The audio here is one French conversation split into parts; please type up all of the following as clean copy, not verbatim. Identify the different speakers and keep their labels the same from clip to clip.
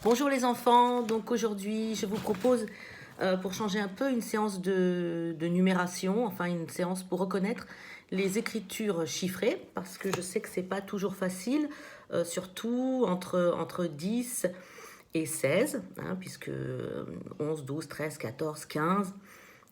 Speaker 1: Bonjour les enfants, donc aujourd'hui je vous propose pour changer un peu une séance de numération, enfin une séance pour reconnaître les écritures chiffrées parce que je sais que c'est pas toujours facile, surtout entre 10 et 16, hein, puisque 11, 12, 13, 14, 15,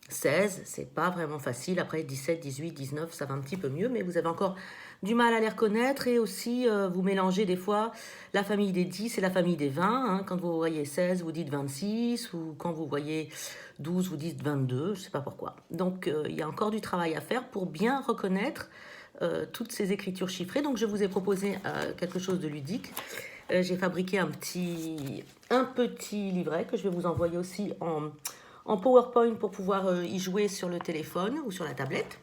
Speaker 1: 16, c'est pas vraiment facile. Après 17, 18, 19, ça va un petit peu mieux, mais vous avez encore du mal à les reconnaître et aussi vous mélangez des fois la famille des 10 et la famille des 20. Hein. Quand vous voyez 16, vous dites 26 ou quand vous voyez 12, vous dites 22, je sais pas pourquoi. Donc il y a encore du travail à faire pour bien reconnaître toutes ces écritures chiffrées. Donc je vous ai proposé quelque chose de ludique. J'ai fabriqué un petit livret que je vais vous envoyer aussi en PowerPoint pour pouvoir y jouer sur le téléphone ou sur la tablette.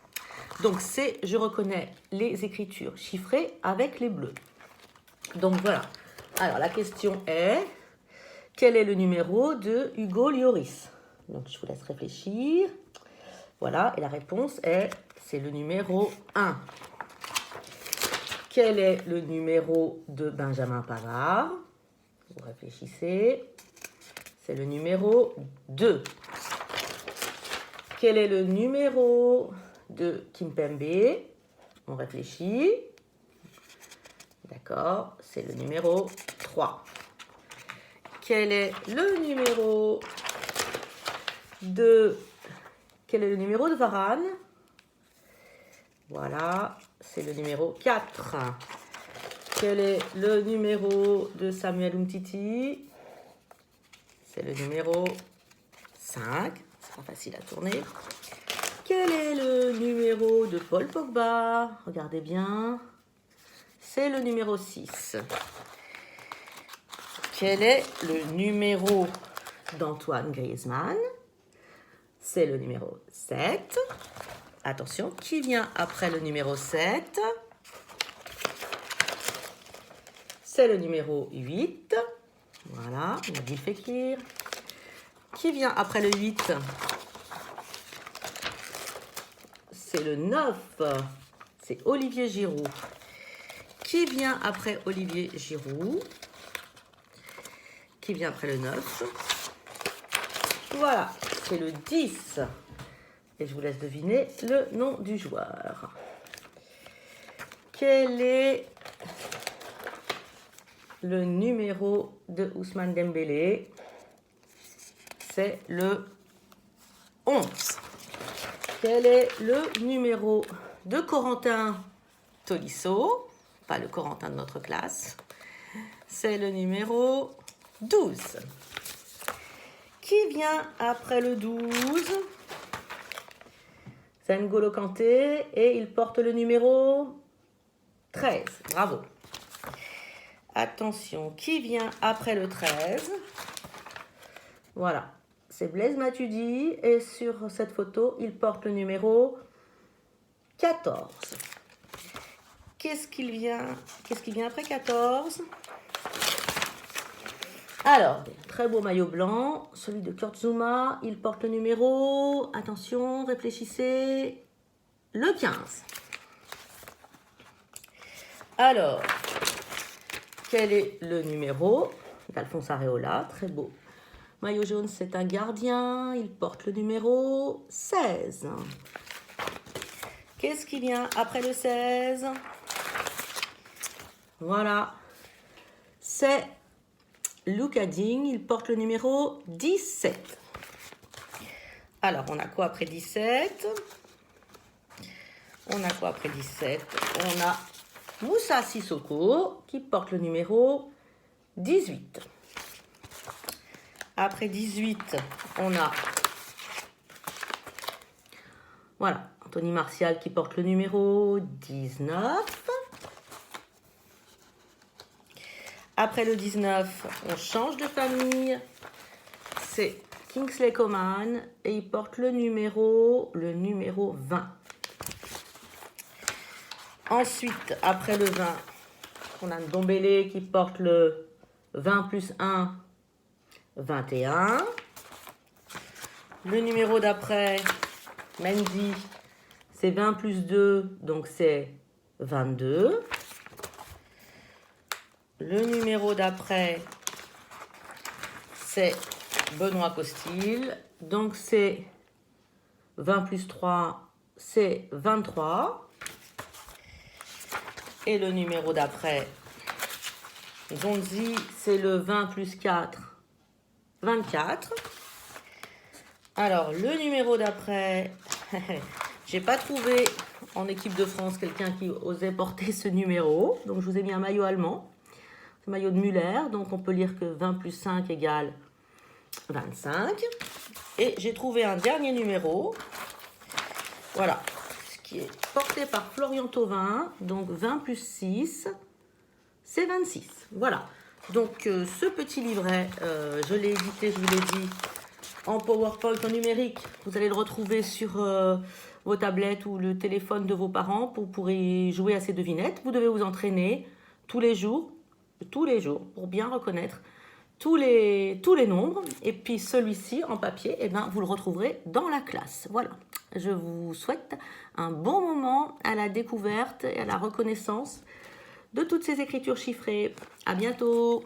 Speaker 1: Donc c'est, je reconnais les écritures chiffrées avec les bleus. Donc voilà. Alors la question est, quel est le numéro de Hugo Lloris? Donc je vous laisse réfléchir. Voilà, et la réponse est, c'est le numéro 1. Quel est le numéro de Benjamin Pavard? Vous réfléchissez. C'est le numéro 2. Quel est le numéro de Kimpembe? On réfléchit. D'accord, c'est le numéro 3. Quel est le numéro de Varane? Voilà, c'est le numéro 4. Quel est le numéro de Samuel Umtiti? C'est le numéro 5. C'est pas facile à tourner. Quel est le numéro de Paul Pogba? Regardez bien. C'est le numéro 6. Quel est le numéro d'Antoine Griezmann? C'est le numéro 7. Attention, qui vient après le numéro 7? C'est le numéro 8. Voilà, on a dit Fekir. Qui vient après le 8? C'est le 9. C'est Olivier Giroud. Qui vient après Olivier Giroud? Qui vient après le 9? Voilà, c'est le 10. Et je vous laisse deviner le nom du joueur. Quel est le numéro de Ousmane Dembélé? C'est le 11. Quel est le numéro de Corentin Tolisso? Pas le Corentin de notre classe. C'est le numéro 12. Qui vient après le 12? C'est N'Golo Kanté et il porte le numéro 13. Bravo. Attention, qui vient après le 13? Voilà, c'est Blaise Matuidi et sur cette photo, il porte le numéro 14. Qu'est-ce qui vient après 14? Alors, très beau maillot blanc, celui de Kurt Zouma, il porte le numéro, attention, réfléchissez, le 15. Alors, quel est le numéro d'Alphonse Areola? Très beau. Maillot jaune, c'est un gardien, il porte le numéro 16. Qu'est-ce qui vient après le 16? Voilà, c'est Lucas Digne, il porte le numéro 17. Alors, on a quoi après 17? On a Moussa Sissoko qui porte le numéro 18. Après 18, on a voilà, Anthony Martial qui porte le numéro 19. Après le 19, on change de famille. C'est Kingsley Coman et il porte le numéro 20. Ensuite, après le 20, on a Ndombele qui porte le 20 plus 1, 21. Le numéro d'après, Mendy, c'est 20 plus 2, donc c'est 22. Le numéro d'après, c'est Benoît Costil. Donc, c'est 20 plus 3, c'est 23. Et le numéro d'après, Zonzi, c'est le 20 plus 4, 24. Alors, le numéro d'après, j'ai pas trouvé en équipe de France quelqu'un qui osait porter ce numéro. Donc, je vous ai mis un maillot allemand. C'est maillot de Müller. Donc, on peut lire que 20 plus 5 égale 25. Et j'ai trouvé un dernier numéro. Voilà. Ce qui est porté par Florian Thauvin. Donc, 20 plus 6, c'est 26. Voilà. Donc, ce petit livret, je l'ai édité, je vous l'ai dit, en PowerPoint, en numérique. Vous allez le retrouver sur vos tablettes ou le téléphone de vos parents pour y jouer à ces devinettes. Vous devez vous entraîner tous les jours, pour bien reconnaître tous les nombres. Et puis celui-ci en papier, eh ben, vous le retrouverez dans la classe. Voilà. Je vous souhaite un bon moment à la découverte et à la reconnaissance de toutes ces écritures chiffrées. À bientôt!